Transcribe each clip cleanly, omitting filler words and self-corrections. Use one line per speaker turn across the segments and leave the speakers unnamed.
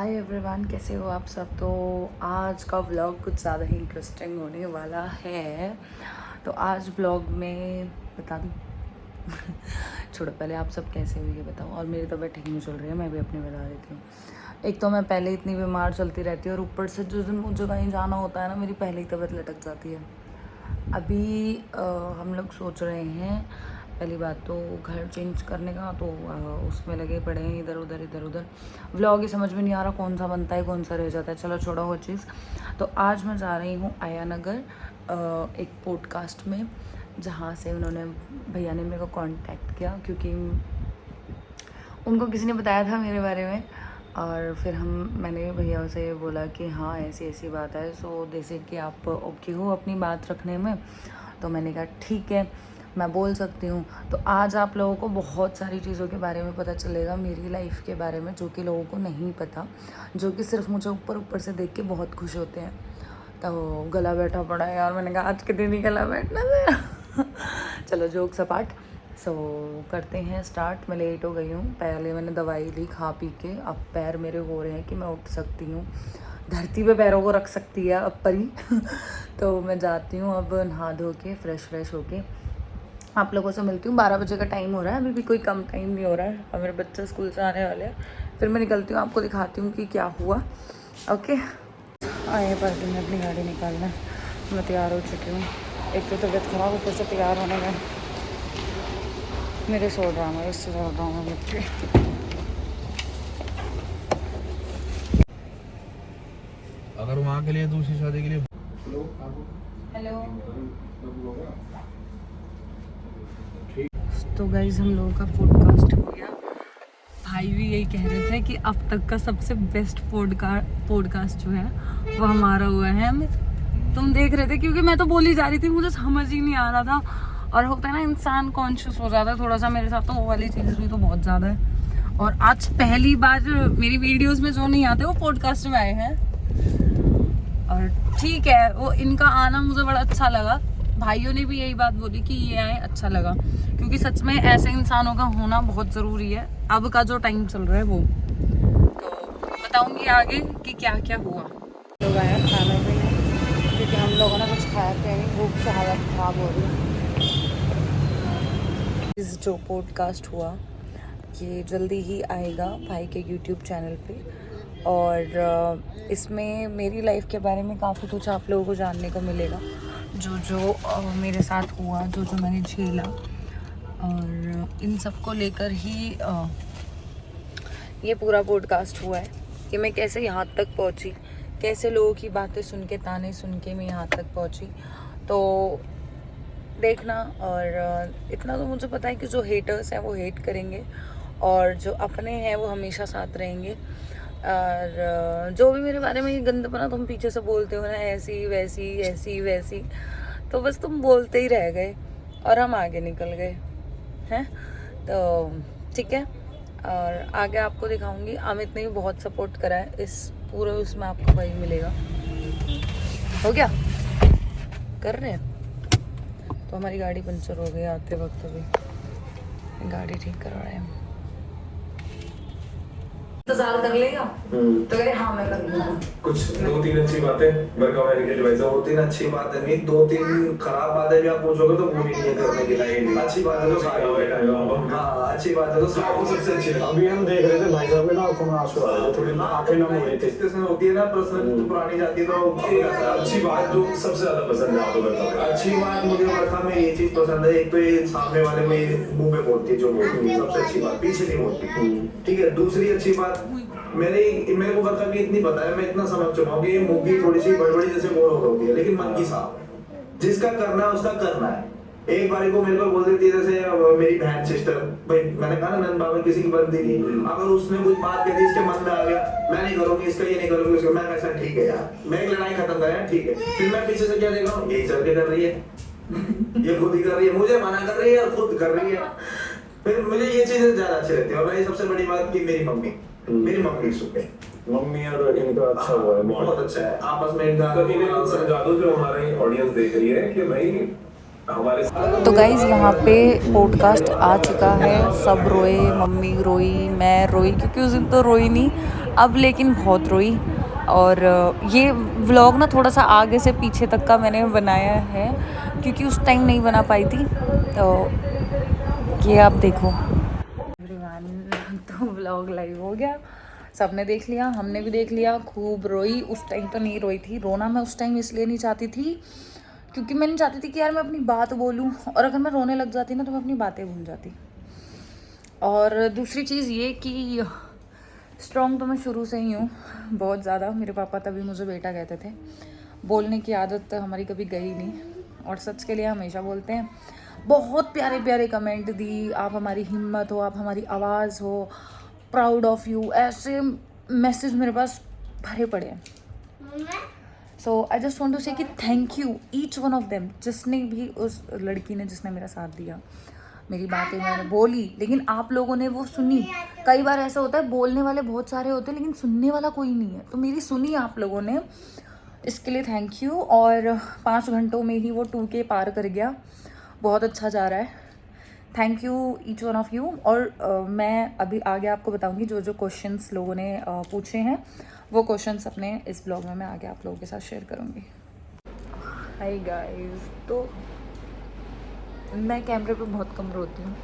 Hi everyone, कैसे हो आप सब। तो आज का व्लॉग कुछ ज़्यादा ही इंटरेस्टिंग होने वाला है। तो आज व्लॉग में बता दूँ छोड़ो, पहले आप सब कैसे हो ये बताओ। और मेरी तबीयत ठीक नहीं चल रही है, मैं भी अपनी बता देती हूँ। एक तो मैं पहले इतनी बीमार चलती रहती हूँ और ऊपर से जिस दिन मुझे कहीं जाना होता है ना, मेरी पहले ही तबीयत लटक जाती है। अभी हम लोग सोच रहे हैं पहली बात तो घर चेंज करने का, तो उसमें लगे पड़े हैं इधर उधर। व्लॉग ही समझ में नहीं आ रहा कौन सा बनता है कौन सा रह जाता है। चलो छोड़ो वो चीज़। तो आज मैं जा रही हूँ आया नगर एक पॉडकास्ट में, जहाँ से उन्होंने भैया ने मेरे को कांटेक्ट किया क्योंकि उनको किसी ने बताया था मेरे बारे में। और फिर मैंने भैया से बोला कि हाँ ऐसी ऐसी बात है, सो जैसे कि आप ओके हो अपनी बात रखने में। तो मैंने कहा ठीक है, मैं बोल सकती हूँ। तो आज आप लोगों को बहुत सारी चीज़ों के बारे में पता चलेगा, मेरी लाइफ के बारे में, जो कि लोगों को नहीं पता, जो कि सिर्फ मुझे ऊपर ऊपर से देख के बहुत खुश होते हैं। तो गला बैठा पड़ा है यार, मैंने कहा आज के दिन ही गला बैठना था चलो जोक सपाट। सो करते हैं स्टार्ट। मैं लेट हो गई हूँ, पहले मैंने दवाई ली खा पी के, अब पैर मेरे हो रहे हैं कि मैं उठ सकती हूँ, धरती पे पैरों को रख सकती है अब परी तो मैं जाती हूँ अब नहा धो के फ्रेश होके आप लोगों से मिलती हूँ। 12 बजे का टाइम हो रहा है, अभी भी कोई कम टाइम नहीं हो रहा है और मेरे बच्चे स्कूल से आने वाले हैं। फिर मैं निकलती हूँ, आपको दिखाती हूँ कि क्या हुआ। ओके, आए पार्किंग में अपनी गाड़ी निकालना है। मैं तैयार हो चुकी हूँ, एक तो तबीयत ख़राब, ऊपर से तैयार होने में मेरे सो ड्रामा, इससे ज़्यादा ड्रामा बच्चे।
अगर वहाँ के लिए दूसरी शादी के लिए
हेलो। तो गाइज हम लोगों का पॉडकास्ट हो गया। भाई भी यही कह रहे थे कि अब तक का सबसे बेस्ट पॉडकास्ट जो है वो हमारा हुआ है। हमें तुम देख रहे थे क्योंकि मैं तो बोली जा रही थी, मुझे समझ ही नहीं आ रहा था। और होता है ना इंसान कॉन्शियस हो जाता है थोड़ा सा, मेरे साथ तो वो वाली चीज़ भी तो बहुत ज़्यादा है। और आज पहली बार मेरी वीडियोस में जो नहीं आते वो पॉडकास्ट में आए हैं। और ठीक है, वो इनका आना मुझे बड़ा अच्छा लगा। भाइयों ने भी यही बात बोली कि ये आए अच्छा लगा, क्योंकि सच में ऐसे इंसानों का होना बहुत ज़रूरी है अब का जो टाइम चल रहा है वो। तो बताऊंगी आगे कि क्या क्या हुआ। लोग आया खाना पीने, क्योंकि हम लोगों ने कुछ खाया पिया नहीं, भूख से हालत ख़राब हो रही है। इस जो पॉडकास्ट हुआ ये जल्दी ही आएगा भाई के यूट्यूब चैनल पे। और इसमें मेरी लाइफ के बारे में काफ़ी कुछ आप लोगों को जानने को मिलेगा, जो मेरे साथ हुआ, जो मैंने झेला। और इन सब को लेकर ही ये पूरा पॉडकास्ट हुआ है कि मैं कैसे यहाँ तक पहुँची, कैसे लोगों की बातें सुन के, ताने सुन के मैं यहाँ तक पहुँची। तो देखना। और इतना तो मुझे पता है कि जो हेटर्स हैं वो हेट करेंगे और जो अपने हैं वो हमेशा साथ रहेंगे। और जो भी मेरे बारे में ये गंदपना तुम पीछे से बोलते हो ना, ऐसी वैसी, तो बस तुम बोलते ही रह गए और हम आगे निकल गए हैं। तो ठीक है, और आगे आपको दिखाऊंगी। अमित ने भी बहुत सपोर्ट करा है इस पूरे, उसमें आपको वही मिलेगा। हो गया, कर रहे हैं। तो हमारी गाड़ी पंचर हो गई आते वक्त, अभी गाड़ी ठीक करवा रहे हैं। इंतजार कर लेगा तो कह रहे हाँ मैं कर लूंगा।
कुछ 2-3 अच्छी बातें वर्कआउट मैनेजर डिवाइस है, 2-3 अच्छी बातें नहीं, 2-3 खराब बातें भी आप पूछोगे तो वो भी नहीं है करने के लायक। अच्छी बात है तो सारी हाँ अच्छी बात है तो सबको सबसे अच्छी लगी।
अभी हम देख रहे थे भाई साहब के ना आंखों में आंसू आ रहे थे, थोड़ी आंखें नम हो रही थी।
डिस्कशन होती है ना पर्सनल, पुरानी जाती तो
अच्छी बात जो सबसे ज्यादा पसंद है आपको बताओ।
अच्छी बात मुझे वर्षा में ये चीज पसंद है, एक तो ये सामने वाले में मुंह में बोलती है जो बोलती है, सबसे अच्छी बात पीछे नहीं बोलती। ठीक है, दूसरी अच्छी बात मेरे को वर्षा की इतनी पता है, मैं इतना समझ चुका हूँ कि मुंह की थोड़ी सी बड़बड़ी जैसे मोर होती है, लेकिन मन की साफ। जिसका करना है उसका करना है। एक बारी को मेरे को बोल देती है, जैसे मेरी बहन सिस्टर, भाई मैंने कहा ना नंद बाबा किसी की बंदी नहीं, अगर उसने कुछ बात कह दी इसके मन में आ गया, मैं नहीं करूंगी इसका, ये नहीं करूंगी इसका, मैं ऐसा ठीक है यार, मैं एक लड़ाई खत्म करें ठीक है। फिर मैं पीछे से क्या देख रहा हूँ, यही चल के कर रही है ये खुद ही कर रही है, मुझे मना कर रही है और खुद कर रही है। फिर मुझे ये चीजें ज्यादा अच्छी लगती है। और ये सबसे बड़ी बात की मेरी मम्मी सुख है,
मम्मी और इनका अच्छा हुआ है,
बहुत अच्छा है आपस में इनका।
तो इन्हें समझा दो जो हमारी ऑडियंस देख रही है कि भाई हमारे।
तो गाइज़ यहाँ पे पॉडकास्ट आ चुका है। सब रोए, मम्मी रोई, मैं रोई, क्योंकि उस दिन तो रोई नहीं, अब लेकिन बहुत रोई। और ये व्लॉग ना थोड़ा सा आगे से पीछे तक का मैंने बनाया है क्योंकि उस टाइम नहीं बना पाई थी, तो ये आप देखो एवरीवन। तो व्लॉग लाइव हो गया, सबने देख लिया, हमने भी देख लिया। खूब रोई, उस टाइम तो नहीं रोई थी। रोना मैं उस टाइम इसलिए नहीं चाहती थी क्योंकि मैं नहीं चाहती थी कि यार मैं अपनी बात बोलूं, और अगर मैं रोने लग जाती ना तो मैं अपनी बातें भूल जाती। और दूसरी चीज़ ये कि स्ट्रॉन्ग तो मैं शुरू से ही हूँ बहुत ज़्यादा। मेरे पापा तभी मुझे बेटा कहते थे। बोलने की आदत हमारी कभी गई नहीं, और सच के लिए हमेशा बोलते हैं। बहुत प्यारे प्यारे कमेंट दी, आप हमारी हिम्मत हो, आप हमारी आवाज़ हो, प्राउड ऑफ यू, ऐसे मैसेज मेरे पास भरे पड़े हैं। सो आई जस्ट वॉन्ट टू से कि thank you each one of them, जिसने भी, उस लड़की ने जिसने मेरा साथ दिया, मेरी बातें मैंने बोली लेकिन आप लोगों ने वो सुनी। कई बार ऐसा होता है बोलने वाले बहुत सारे होते हैं लेकिन सुनने वाला कोई नहीं है, तो मेरी सुनी आप लोगों ने, इसके लिए थैंक यू। और 5 घंटों में ही वो 2K पार कर गया, बहुत अच्छा जा रहा है। Thank you each one of you. और मैं अभी आगे आपको बताऊंगी जो जो क्वेश्चंस लोगों ने पूछे हैं, वो क्वेश्चंस अपने इस ब्लॉग में मैं आगे आप लोगों के साथ शेयर करूंगी। हाय गाइस, तो मैं कैमरे पे बहुत कम रोती हूँ,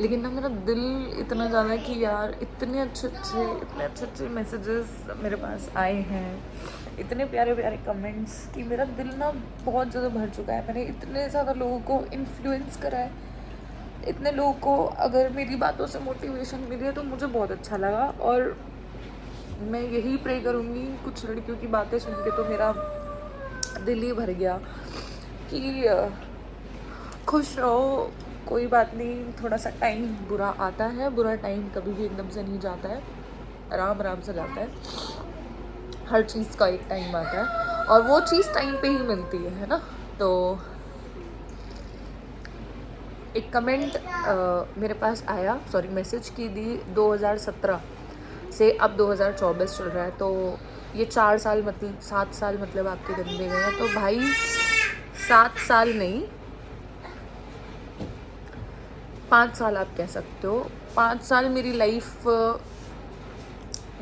लेकिन ना मेरा दिल इतना ज़्यादा है कि यार इतने अच्छे मैसेजेस मेरे पास आए हैं, इतने प्यारे प्यारे कमेंट्स कि मेरा दिल ना बहुत ज़्यादा भर चुका है। मैंने इतने ज़्यादा लोगों को इन्फ्लुएंस करा है, इतने लोगों को अगर मेरी बातों से मोटिवेशन मिली है तो मुझे बहुत अच्छा लगा। और मैं यही प्रे करूँगी, कुछ लड़कियों की बातें सुन के तो मेरा दिल ही भर गया कि खुश रहो, कोई बात नहीं, थोड़ा सा टाइम बुरा आता है, बुरा टाइम कभी भी एकदम से नहीं जाता है, आराम आराम से जाता है। हर चीज़ का एक टाइम आता है और वो चीज़ टाइम पे ही मिलती है ना। तो एक कमेंट मेरे पास आया, सॉरी मैसेज की दी 2017 से अब 2024 चल रहा है, तो ये 4 साल मतलब 7 साल मतलब आपके गंदे गए हैं। तो भाई 7 साल नहीं, 5 साल आप कह सकते हो। 5 साल मेरी लाइफ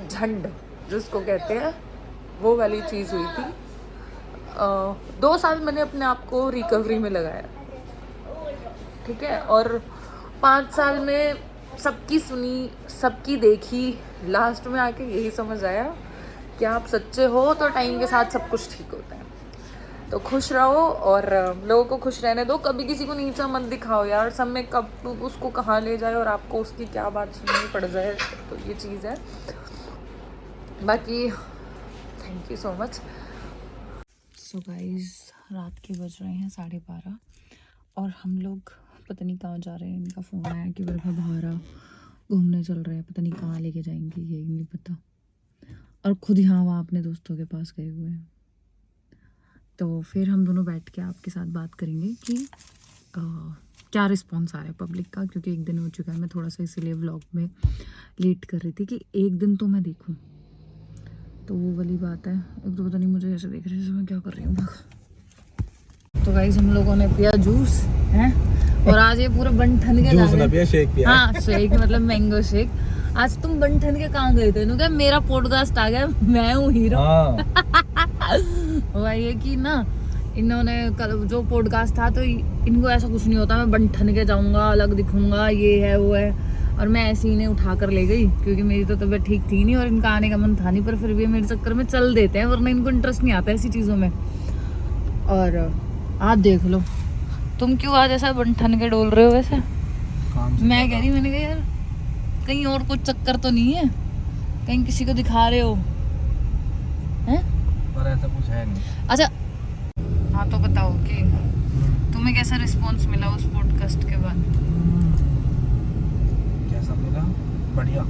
झंड जिसको कहते हैं वो वाली चीज़ हुई थी। 2 साल मैंने अपने आप को रिकवरी में लगाया, ठीक है, और 5 साल में सबकी सुनी, सबकी देखी, लास्ट में आके यही समझ आया कि आप सच्चे हो तो टाइम के साथ सब कुछ ठीक होता है। तो खुश रहो और लोगों को खुश रहने दो, कभी किसी को नीचा मत दिखाओ यार, सब में कब उसको कहाँ ले जाए और आपको उसकी क्या बात सुननी पड़ जाए, तो ये चीज़ है। बाकी thank you so much. So guys, रात के बज रहे हैं 12:30 और हम लोग पता नहीं कहाँ जा रहे हैं। इनका फ़ोन आया कि मेरे बाहर घूमने चल रहे हैं, पता नहीं कहाँ लेके जाएंगे, यही नहीं पता। और खुद यहाँ वहाँ अपने दोस्तों के पास गए हुए हैं। तो फिर हम दोनों बैठ के आपके साथ बात करेंगे कि क्या रिस्पॉन्स आ रहा है पब्लिक का, क्योंकि 1 दिन हो चुका है। मैं थोड़ा सा इसीलिए व्लॉग में लेट कर रही थी कि 1 दिन तो मैं देखूं, तो वो वाली बात है। एक तो पता नहीं मुझे ऐसे देख रही है मैं क्या कर रही हूँ। तो गाइस हम लोगों ने पिया जूस हैं, और आज ये पूरा बन ठन के
जूस ना पिया, शेक पिया।
हाँ शेक मतलब मैंगो शेक। आज तुम बन ठन के कहाँ गए थे? क्या मेरा पॉडकास्ट आ गया, मैं हूँ हीरो। हुआ ये कि ना इन्होंने कल जो पॉडकास्ट था तो इनको ऐसा कुछ नहीं होता मैं बन ठन के जाऊँगा, अलग दिखूँगा, ये है वो है, और मैं ऐसे ही इन्हें उठा कर ले गई क्योंकि मेरी तो तबीयत ठीक थी नहीं और इनका आने का मन था नहीं, पर फिर भी मेरे चक्कर में चल देते हैं, वरना इनको इंटरेस्ट नहीं आता ऐसी चीज़ों में। और आप देख लो, तुम क्यों आज ऐसा बन ठन के डोल रहे हो वैसे? मैं कह रही, मैंने कहा यार कहीं और कुछ चक्कर तो नहीं है, कहीं किसी को दिखा रहे हो हैं?
पर ऐसा कुछ है नहीं।
अच्छा हाँ, तो बताओ कि तुम्हें कैसा रिस्पॉन्स मिला उस पॉडकास्ट के बाद?
कैसा मिला? बढ़िया।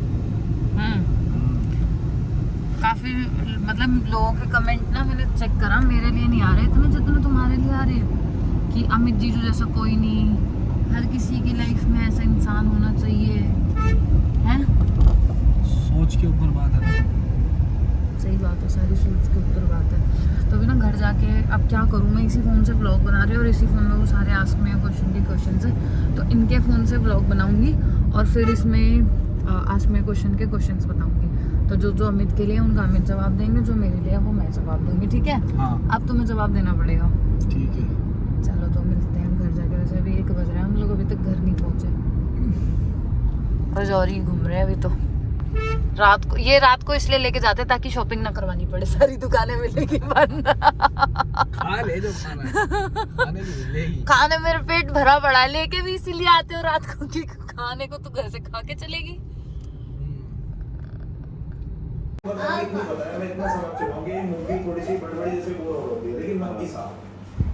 हाँ, काफी मतलब लोगों के कमेंट ना मैंने चेक करा, मेरे लिए नहीं आ रहे इतने जितने तुम्हारे लिए आ रहे हैं कि अमित जीजू जैसा कोई नहीं, हर किसी की लाइफ में ऐसा इंसान होना चाहिए, हैं?
सोच के ऊपर बात है।
सही बात है, सारी सोच के ऊपर बात है। तो अभी ना घर जाके अब क्या करूँ, मैं इसी फ़ोन से ब्लॉग बना रही हूँ और इसी फ़ोन में वो सारे आस्क में क्वेश्चन है, तो इनके फ़ोन से ब्लॉग बनाऊँगी और फिर इसमें आस्क में क्वेश्चन के क्वेश्चंस बताऊँगी। तो जो जो अमित के लिए उनका अमित जवाब देंगे, जो मेरे लिए वो मैं जवाब दूंगी, ठीक है?
हाँ
अब तुम्हें जवाब देना पड़ेगा।
ठीक है।
चलो तो मिलते हैं घर जाके। वैसे अभी 1 बज रहा है, हम लोग अभी तक घर नहीं पहुंचे। रजौरी घूम रहे हैं अभी तो। रात को इसलिए लेके जाते हैं ताकि शॉपिंग ना करवानी पड़े, सारी दुकानें मिलेगी बंद।
खा ले जो खाना है, खाने की मिलेगी।
खाने मेरा पेट भरा पड़ा है, लेके भी इसीलिए आते हो रात को कि खाने को तो घर से खा के चलेगी।
इतना पता है, मैं इतना समझ चुका हूँ कि मूवी थोड़ी सी बड़बड़ी जैसे बोर हो रही है, लेकिन मन की साफ,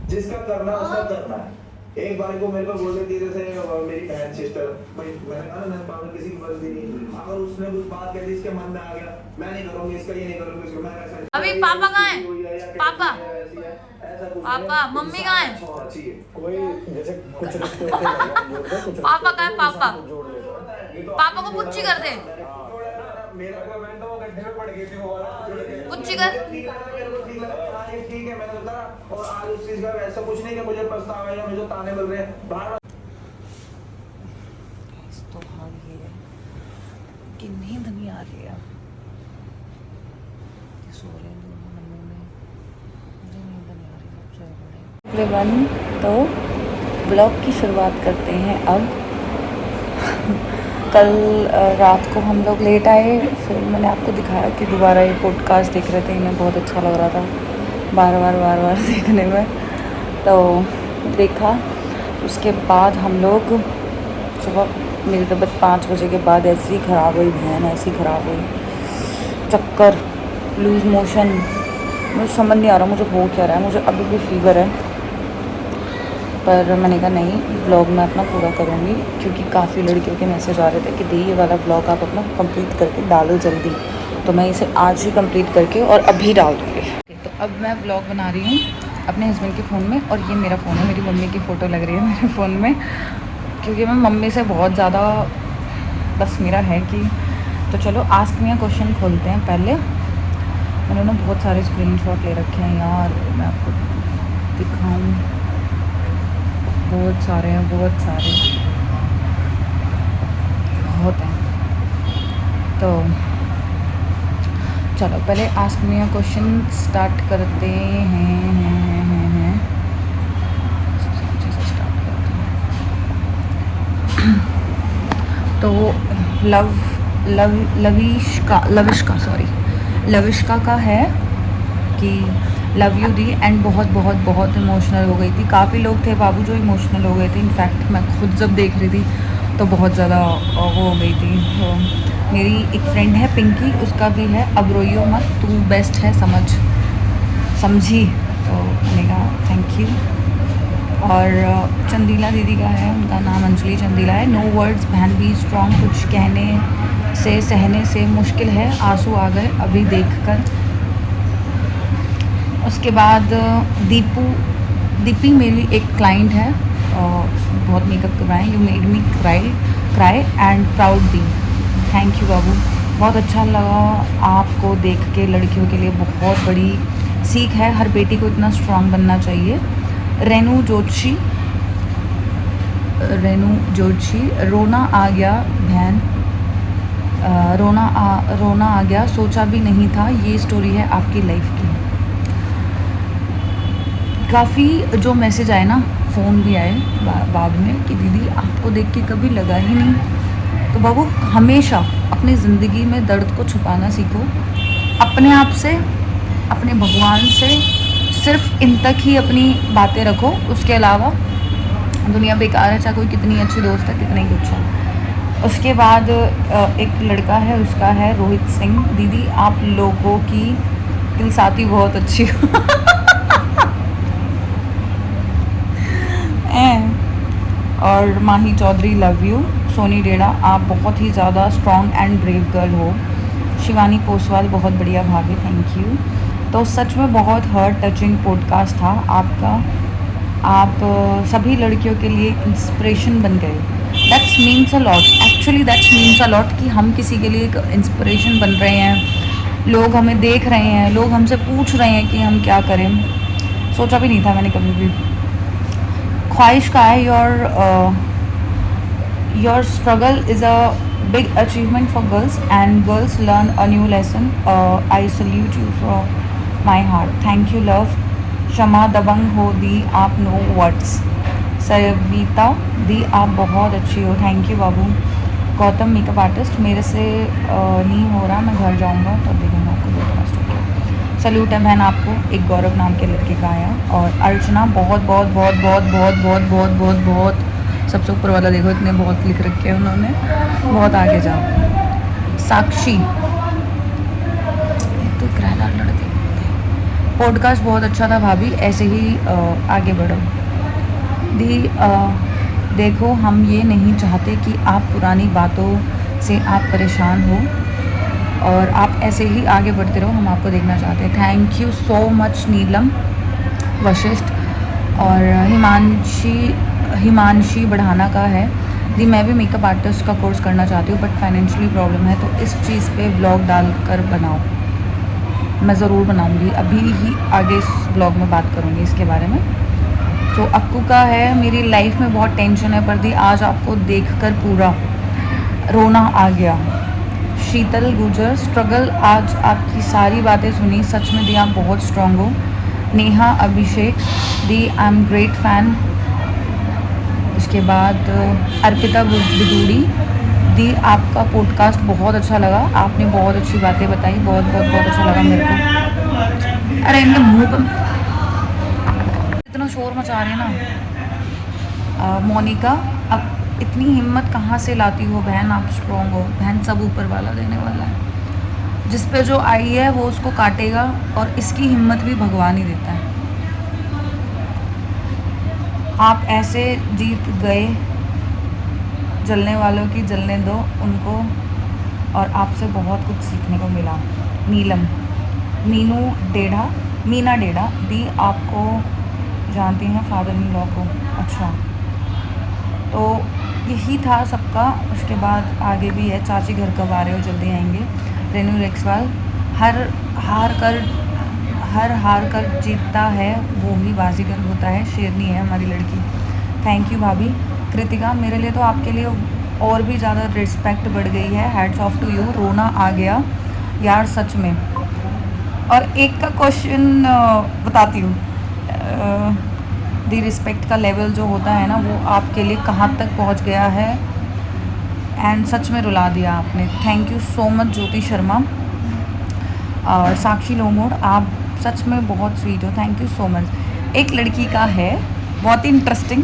जिसका करना उसका करना है। एक बार को मेरे को बोल देती जैसे मेरी बहन सिस्टर, भाई मैंने कहा ना पागल किसी की मर्जी नहीं, अगर उसने कुछ बात कह दी इसके मन में आ गया मैं नहीं करूंगी इसका, ये नहीं करूंगी इसका, मैं ऐसा।
अभी पापा कहाँ हैं? पापा पापा मम्मी कहाँ हैं?
कोई जैसे कुछ रिश्ते होते हैं,
पापा कहाँ है? पापा पापा को पुच्ची कर दे,
मेरा कमेंट तो वो गड्ढे में पड़ गई थी वो वाला,
पुच्ची कर।
ठीक है मैंने उतारा, और आज उस चीज का ऐसा कुछ नहीं कि मुझे पछतावा या मुझे ताने मिल रहे हैं बाहर।
तो हाँ ये कि नींद नहीं आ रही है, सो रहे हैं दोनों नन्नू में, मुझे नींद नहीं आ रही है। एवरीवन, तो ब्लॉग की शुरुआत करते हैं अब। कल रात को हम लोग लेट आए, फिर मैंने आपको दिखाया कि दोबारा ये पॉडकास्ट देख रहे थे, इन्हें बहुत अच्छा लग रहा था बार बार देखने में, तो देखा। उसके बाद हम लोग सुबह, मेरी तबीयत 5 बजे के बाद ऐसी ख़राब हुई, बहन ऐसी ख़राब हुई, चक्कर, लूज़ मोशन, मुझे समझ नहीं आ रहा मुझे हो क्या रहा है। मुझे अभी भी फीवर है, पर मैंने कहा नहीं, ब्लॉग मैं अपना पूरा करूँगी, क्योंकि काफ़ी लड़कियों के मैसेज आ रहे थे कि दी ये वाला ब्लॉग आप अपना कंप्लीट करके डालो जल्दी, तो मैं इसे आज ही कंप्लीट करके और अभी डाल दूँगी। तो अब मैं ब्लॉग बना रही हूँ अपने हस्बैंड के फ़ोन में, और ये मेरा फ़ोन है, मेरी मम्मी की फ़ोटो लग रही है मेरे फ़ोन में, क्योंकि मैं मम्मी से बहुत ज़्यादा बस मेरा है कि। तो चलो आस्क मी अ क्वेश्चन खोलते हैं। पहले मैंने ना बहुत सारे स्क्रीनशॉट ले रखे हैं यार, मैं आपको दिखाऊँ, बहुत सारे हैं, बहुत हैं। तो चलो पहले ask me a question start करते हैं। तो लविष्का का है कि लव यू दी, एंड बहुत इमोशनल हो गई थी। काफ़ी लोग थे बाबू जो इमोशनल हो गए थे, इनफैक्ट मैं खुद जब देख रही थी तो बहुत ज़्यादा वो हो गई थी। तो मेरी एक फ्रेंड है पिंकी, उसका भी है अब रोइयो मत तू बेस्ट है समझी, तो मैंने कहा थैंक यू। और चंदीला दीदी का है, उनका नाम अंजलि चंदीला है। नो वर्ड्स बहन बी स्ट्रॉन्ग, कुछ कहने से सहने से मुश्किल है, आंसू आ गए अभी देखकर। उसके बाद दीपी मेरी एक क्लाइंट है, बहुत मेकअप करवाएं, you made me cry and proud दी, थैंक यू बाबू, बहुत अच्छा लगा आपको देख के, लड़कियों के लिए बहुत बड़ी सीख है, हर बेटी को इतना स्ट्रांग बनना चाहिए। रेनू जोशी, रोना आ गया बहन, रोना आ गया, सोचा भी नहीं था, ये स्टोरी है आपकी लाइफ की। काफ़ी जो मैसेज आए ना, फ़ोन भी आए बाद में कि दीदी आपको देख के कभी लगा ही नहीं। तो बाबू हमेशा अपनी ज़िंदगी में दर्द को छुपाना सीखो, अपने आप से, अपने भगवान से, सिर्फ इन तक ही अपनी बातें रखो, उसके अलावा दुनिया बेकार है, चाहे कोई कितनी अच्छी दोस्त है, कितनी कुछ है। उसके बाद एक लड़का है, उसका है रोहित सिंह, दीदी आप लोगों की दिल साथी बहुत अच्छी हो। और माही चौधरी लव यू। सोनी डेड़ा आप बहुत ही ज़्यादा स्ट्रॉन्ग एंड ब्रेव गर्ल हो। शिवानी पोसवाल बहुत बढ़िया भाभी, थैंक यू। तो सच में बहुत हार्ट टचिंग पॉडकास्ट था आपका, आप सभी लड़कियों के लिए इंस्पिरेशन बन गए। That's means a lot, actually that's means a lot कि हम किसी के लिए एक इंस्पिरेशन बन रहे हैं, लोग हमें देख रहे हैं, लोग हमसे पूछ रहे हैं कि हम क्या करें। सोचा भी नहीं था मैंने कभी भी। ख्वाहिश का है your struggle is a big achievement for girls and girls learn a new lesson. I salute you from my heart. Thank you love. क्षमा दबंग हो दी आप नो वर्ड्स. सविता दी आप बहुत अच्छी हो. Thank you Babu. Gautam makeup artist मेरे से नहीं हो रहा, मैं घर जाऊंगा तो देखूंगा आपको ब्रॉडकास्ट होकर. सल्यूट है बहन आपको. एक गौरव नाम के लड़के का आया. और अर्चना बहुत बहुत बहुत बहुत बहुत बहुत बहुत बहुत बहुत सबसे ऊपर वाला देखो, इतने बहुत लिख रखे हैं उन्होंने. बहुत आगे जाओ. साक्षी तो किराएदार लड़के. पॉडकास्ट बहुत अच्छा था भाभी, ऐसे ही आगे बढ़ो. दी देखो हम ये नहीं चाहते कि आप पुरानी बातों से आप परेशान हो और आप ऐसे ही आगे बढ़ते रहो, हम आपको देखना चाहते हैं. थैंक यू सो मच नीलम वशिष्ठ. और हिमांशी बढ़ाना का है. दी मैं भी मेकअप आर्टिस्ट का कोर्स करना चाहती हूँ बट फाइनेंशियली प्रॉब्लम है, तो इस चीज़ पे ब्लॉग डालकर बनाओ. मैं ज़रूर बनाऊँगी, अभी ही आगे इस ब्लॉग में बात करूँगी इसके बारे में. तो अक्कू का है मेरी लाइफ में बहुत टेंशन है पर दी आज आपको देखकर पूरा रोना आ गया. शीतल गुजर स्ट्रगल आज आपकी सारी बातें सुनी, सच में दी आप बहुत स्ट्रांग हो. नेहा अभिषेक दी आई एम ग्रेट फैन. उसके बाद अर्पिता बिदूड़ी दी आपका पॉडकास्ट बहुत अच्छा लगा, आपने बहुत अच्छी बातें बताई, बहुत बहुत बहुत अच्छा लगा मेरे को. अरे इनके मुँह पर इतना शोर मचा रहे हैं ना. मोनिका अब इतनी हिम्मत कहाँ से लाती हो बहन, आप स्ट्रॉन्ग हो बहन, सब ऊपर वाला देने वाला है. जिस पे जो आई है वो उसको काटेगा और इसकी हिम्मत भी भगवान ही देता है. आप ऐसे जीत गए, जलने वालों की जलने दो उनको, और आपसे बहुत कुछ सीखने को मिला. नीलम मीना डेढ़ा दी आपको जानती हैं फादर इन लॉ को. अच्छा तो यही था सबका. उसके बाद आगे भी है. चाची घर कब आ रहे हो, जल्दी आएंगे. रेनू रेक्सवाल हर हार कर जीतता है वो ही बाजीगर होता है. शेरनी है हमारी लड़की. थैंक यू भाभी. कृतिका मेरे लिए तो आपके लिए और भी ज़्यादा रिस्पेक्ट बढ़ गई है. Hats off to you. रोना आ गया यार सच में. और एक का क्वेश्चन बताती हूँ. दी रिस्पेक्ट का लेवल जो होता है ना वो आपके लिए कहाँ तक पहुँच गया है, एंड सच में रुला दिया आपने. Thank you so much Jyoti Sharma. और साक्षी लोमोड़ आप सच में बहुत स्वीट हो. Thank you so much. एक लड़की का है बहुत ही इंटरेस्टिंग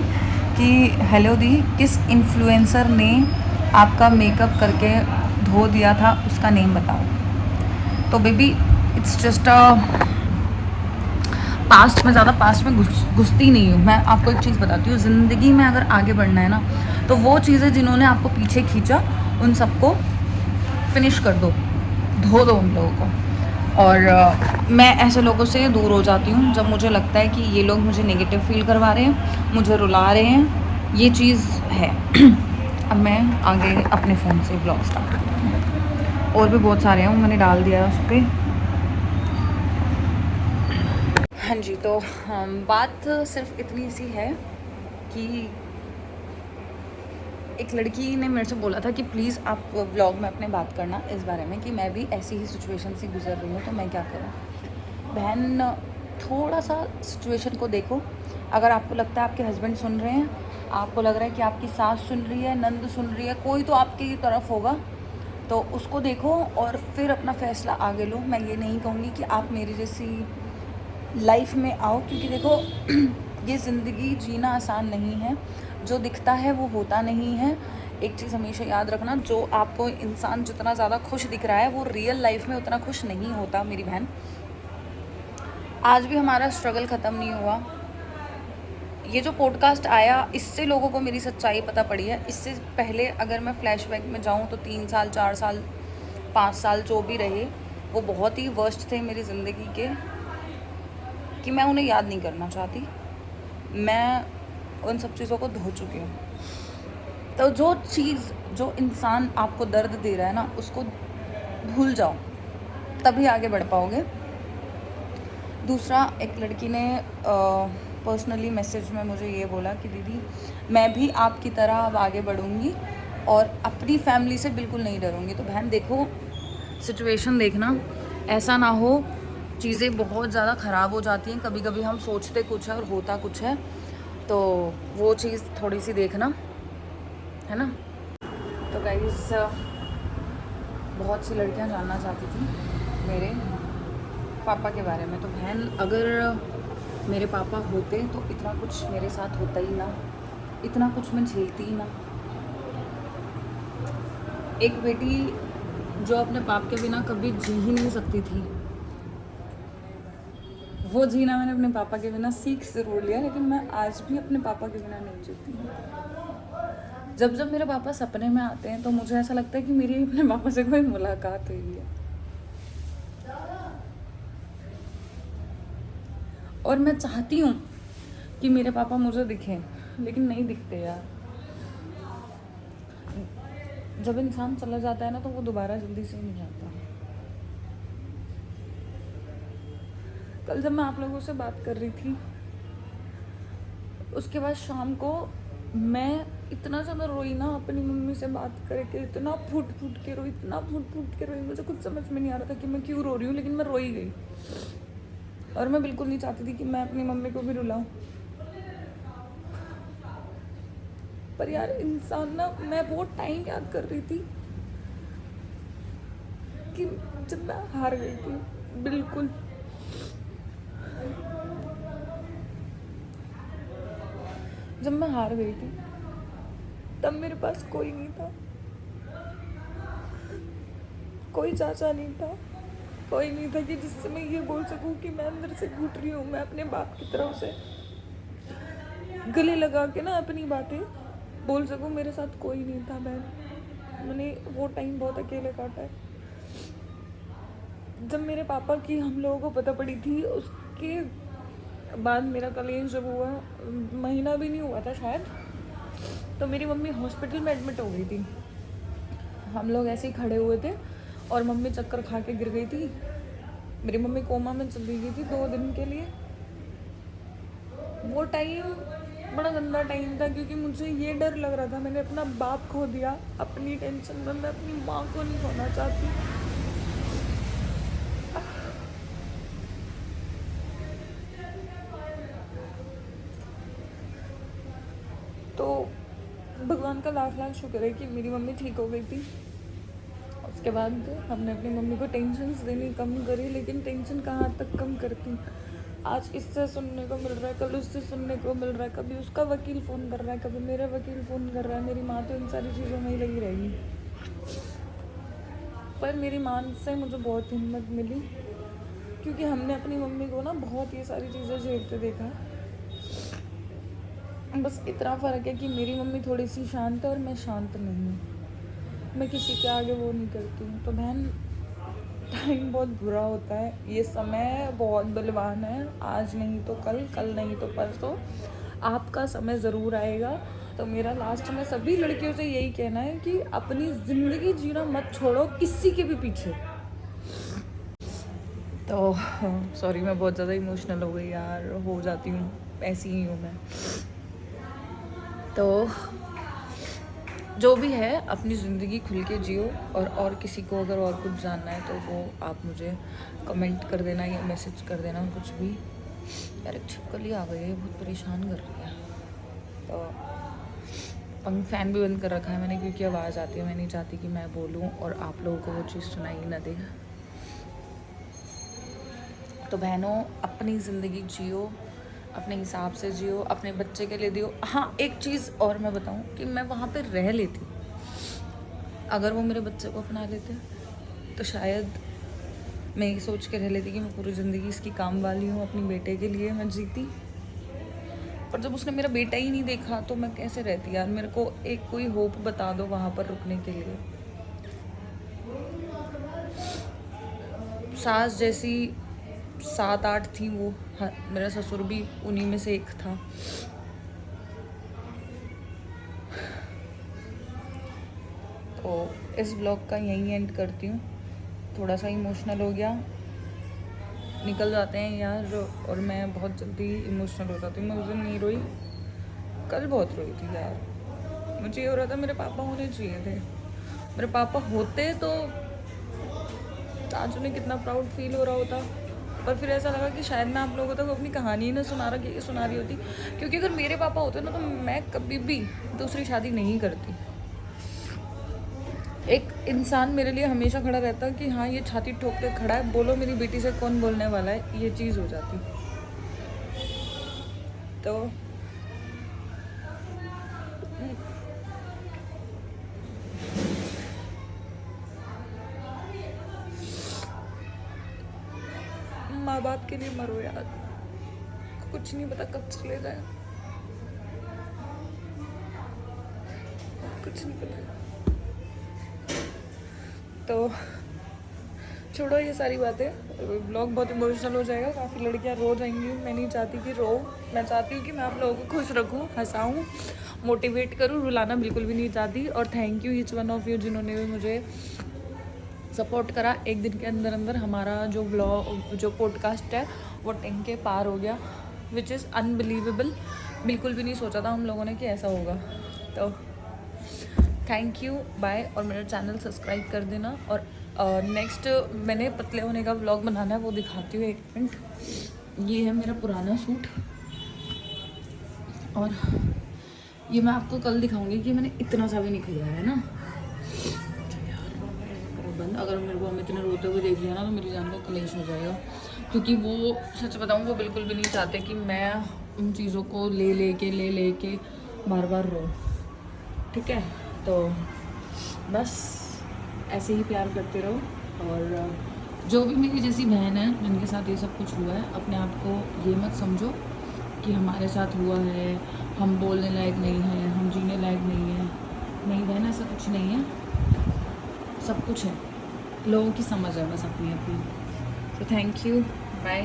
कि हेलो दी किस इन्फ्लुएंसर ने आपका मेकअप करके धो दिया था, उसका नेम बताओ. तो baby it's just a past में, ज़्यादा पास्ट में घुसती नहीं हूँ. मैं आपको एक चीज़ बताती हूँ, ज़िंदगी में अगर आगे बढ़ना है ना तो वो चीज़ें जिन्होंने आपको पीछे खींचा उन सबको फिनिश कर दो, धो दो उन लोगों को. और मैं ऐसे लोगों से दूर हो जाती हूँ जब मुझे लगता है कि ये लोग मुझे नेगेटिव फील करवा रहे हैं, मुझे रुला रहे हैं. ये चीज़ है. अब मैं आगे अपने फ़ोन से ब्लॉग स्टार्ट करती हूँ. और भी बहुत सारे हैं, वो मैंने डाल दिया उस पर. हाँ जी, तो बात सिर्फ इतनी सी है कि एक लड़की ने मेरे से बोला था कि प्लीज़ आप व्लॉग में अपने बात करना इस बारे में कि मैं भी ऐसी ही सिचुएशन से गुजर रही हूँ तो मैं क्या करूँ. बहन थोड़ा सा सिचुएशन को देखो. अगर आपको लगता है आपके हस्बैंड सुन रहे हैं, आपको लग रहा है कि आपकी सास सुन रही है, नंद सुन रही है, कोई तो आपकी तरफ होगा, तो उसको देखो और फिर अपना फ़ैसला आगे लो. मैं ये नहीं कहूँगी कि आप मेरी जैसी लाइफ में आओ, क्योंकि देखो ये ज़िंदगी जीना आसान नहीं है. जो दिखता है वो होता नहीं है. एक चीज़ हमेशा याद रखना, जो आपको इंसान जितना ज़्यादा खुश दिख रहा है वो रियल लाइफ में उतना खुश नहीं होता मेरी बहन. आज भी हमारा स्ट्रगल ख़त्म नहीं हुआ. ये जो पॉडकास्ट आया इससे लोगों को मेरी सच्चाई पता पड़ी है. इससे पहले अगर मैं फ्लैशबैक में जाऊँ तो 3 साल 4 साल 5 साल जो भी रहे वो बहुत ही वर्स्ट थे मेरी ज़िंदगी के, कि मैं उन्हें याद नहीं करना चाहती. मैं उन सब चीज़ों को धो चुकी हूँ. तो जो चीज़, जो इंसान आपको दर्द दे रहा है ना उसको भूल जाओ, तभी आगे बढ़ पाओगे. दूसरा, एक लड़की ने पर्सनली मैसेज में मुझे ये बोला कि दीदी मैं भी आपकी तरह अब आगे बढ़ूँगी और अपनी फैमिली से बिल्कुल नहीं डरूँगी। तो बहन देखो, सिचुएशन देखना, ऐसा ना हो चीज़ें बहुत ज़्यादा ख़राब हो जाती हैं। कभी कभी हम सोचते कुछ है और होता कुछ है, तो वो चीज़ थोड़ी सी देखना, है ना। तो गाइस, बहुत सी लड़कियां जानना चाहती थी मेरे पापा के बारे में। तो बहन, अगर मेरे पापा होते तो इतना कुछ मेरे साथ होता ही ना, इतना कुछ मैं झेलती ही ना। एक बेटी जो अपने बाप के बिना कभी जी ही नहीं सकती थी, वो जीना मैंने अपने पापा के बिना सीख ज़रूर लिया, लेकिन मैं आज भी अपने पापा के बिना नहीं जीती हूँ। जब जब मेरे पापा सपने में आते हैं तो मुझे ऐसा लगता है कि मेरी अपने पापा से कोई मुलाकात हुई है। और मैं चाहती हूँ कि मेरे पापा मुझे दिखें, लेकिन नहीं दिखते यार। जब इंसान चला जाता है ना, तो वो दोबारा जल्दी से नहीं आता। कल जब मैं आप लोगों से बात कर रही थी, उसके बाद शाम को मैं इतना ज़्यादा रोई ना अपनी मम्मी से बात करके, इतना फूट फूट के रोई, इतना फूट फूट के रोई। मुझे कुछ समझ में नहीं आ रहा था कि मैं क्यों रो रही हूँ, लेकिन मैं रो ही गई। और मैं बिल्कुल नहीं चाहती थी कि मैं अपनी मम्मी को भी रुलाऊं। पर यार इंसान ना, मैं वो टाइम याद कर रही थी कि जब मैं हार गई थी, बिल्कुल। जब मैं हार गई थी तब मेरे पास कोई नहीं था, कोई चाचा नहीं था, कोई नहीं था कि जिससे मैं ये बोल सकूं कि मैं अंदर से घुट रही हूँ। मैं अपने बाप की तरफ से गले लगा के ना अपनी बातें बोल सकूं। मेरे साथ कोई नहीं था बहन, मैंने वो टाइम बहुत अकेले काटा है। जब मेरे पापा की हम लोगों को पता पड़ी थी, उसके बाद मेरा कॉलेज जब हुआ, महीना भी नहीं हुआ था शायद, तो मेरी मम्मी हॉस्पिटल में एडमिट हो गई थी। हम लोग ऐसे ही खड़े हुए थे और मम्मी चक्कर खा के गिर गई थी। मेरी मम्मी कोमा में चली गई थी 2 दिन के लिए। वो टाइम बड़ा गंदा टाइम था, क्योंकि मुझे ये डर लग रहा था, मैंने अपना बाप खो दिया अपनी टेंशन में। मैं अपनी माँ को नहीं खोना चाहती। तो भगवान का लाख लाख शुक्र है कि मेरी मम्मी ठीक हो गई थी। उसके बाद हमने अपनी मम्मी को टेंशन देनी कम करी, लेकिन टेंशन कहाँ तक कम करती। आज इससे सुनने को मिल रहा है, कल उससे सुनने को मिल रहा है, कभी उसका वकील फ़ोन कर रहा है, कभी मेरा वकील फ़ोन कर रहा है। मेरी माँ तो इन सारी चीज़ों में ही लगी रहेगी। पर मेरी माँ से मुझे बहुत हिम्मत मिली, क्योंकि हमने अपनी मम्मी को ना बहुत ये सारी चीज़ें झेलते देखा है। बस इतना फ़र्क है कि मेरी मम्मी थोड़ी सी शांत है और मैं शांत नहीं हूँ। मैं किसी के आगे वो नहीं करती हूँ। तो बहन, टाइम बहुत बुरा होता है, ये समय बहुत बलवान है। आज नहीं तो कल, कल नहीं तो परसों आपका समय ज़रूर आएगा। तो मेरा लास्ट में सभी लड़कियों से यही कहना है कि अपनी ज़िंदगी जीना मत छोड़ो किसी के भी पीछे। तो सॉरी, मैं बहुत ज़्यादा इमोशनल हो गई यार, हो जाती हूँ, ऐसी ही हूँ मैं। तो जो भी है, अपनी ज़िंदगी खुल के जियो। और किसी को अगर और कुछ जानना है तो वो आप मुझे कमेंट कर देना या मैसेज कर देना, कुछ भी। यार एक छिपकली आ गई है, बहुत परेशान कर रही है। तो फ़ैन भी बंद कर रखा है मैंने, क्योंकि आवाज़ आती है। मैं नहीं चाहती कि मैं बोलूँ और आप लोगों को वो चीज़ सुनाई ना दे। तो बहनों, अपनी ज़िंदगी जियो, अपने हिसाब से जियो, अपने बच्चे के लिए दियो। हाँ, एक चीज़ और मैं बताऊँ कि मैं वहाँ पे रह लेती। अगर वो मेरे बच्चे को अपना लेते तो शायद मैं ये सोच के रह लेती कि मैं पूरी ज़िंदगी इसकी काम वाली हूँ, अपनी बेटे के लिए मैं जीती। पर जब उसने मेरा बेटा ही नहीं देखा तो मैं कैसे रहती यार। मेरे को एक कोई होप बता दो वहाँ पर रुकने के लिए। सास जैसी 7-8 थी वो, मेरा ससुर भी उन्हीं में से एक था। तो इस ब्लॉग का यहीं एंड करती हूँ। थोड़ा सा इमोशनल हो गया, निकल जाते हैं यार, और मैं बहुत जल्दी इमोशनल हो जाती हूँ। मैं उस दिन नहीं रोई, कल बहुत रोई थी यार। मुझे ये हो रहा था मेरे पापा होने चाहिए थे, मेरे पापा होते तो आज उन्हें कितना प्राउड फील हो रहा होता। पर फिर ऐसा लगा कि शायद मैं आप लोगों तक अपनी कहानी ही ना सुना रही होती, क्योंकि अगर मेरे पापा होते ना तो मैं कभी भी दूसरी शादी नहीं करती। एक इंसान मेरे लिए हमेशा खड़ा रहता कि हाँ ये छाती ठोक के खड़ा है, बोलो मेरी बेटी से कौन बोलने वाला है, ये चीज़ हो जाती। तो माँ बाप के लिए मरो यार, कुछ नहीं पता कब चले जाए, कुछ नहीं पता। तो छोड़ो ये सारी बातें, ब्लॉग बहुत इमोशनल हो जाएगा, काफ़ी लड़कियां रो जाएंगी। मैं नहीं चाहती कि रो, मैं चाहती हूँ कि मैं आप लोगों को खुश रखूँ, हंसाऊँ, मोटिवेट करूँ, रुलाना बिल्कुल भी नहीं चाहती। और thank you each one of you जिन्होंने भी मुझे सपोर्ट करा। एक दिन के अंदर अंदर हमारा जो पॉडकास्ट है वो 10 के पार हो गया, विच इज़ अनबिलीवेबल। बिल्कुल भी नहीं सोचा था हम लोगों ने कि ऐसा होगा। तो थैंक यू, बाय। और मेरा चैनल सब्सक्राइब कर देना। और नेक्स्ट मैंने पतले होने का व्लॉग बनाना है, वो दिखाती हूँ। 1 मिनट, ये है मेरा पुराना सूट और ये मैं आपको कल दिखाऊंगी कि मैंने इतना सा भी नहीं खरीदा है ना बंद। अगर मेरे को हम इतने रोते हुए देख लिया ना तो मेरी जान का कलेश हो जाएगा, क्योंकि वो सच बताऊँ वो बिल्कुल भी नहीं चाहते कि मैं उन चीज़ों को ले के बार बार रो। ठीक है, तो बस ऐसे ही प्यार करते रहो। और जो भी मेरी जैसी बहन है जिनके साथ ये सब कुछ हुआ है, अपने आप को ये मत समझो कि हमारे साथ हुआ है, हम बोलने लायक नहीं हैं, हम जीने लायक नहीं हैं। नहीं बहन, ऐसा कुछ नहीं है, सब कुछ है, लोगों की समझ है बस अपनी अपनी। तो थैंक यू, बाय।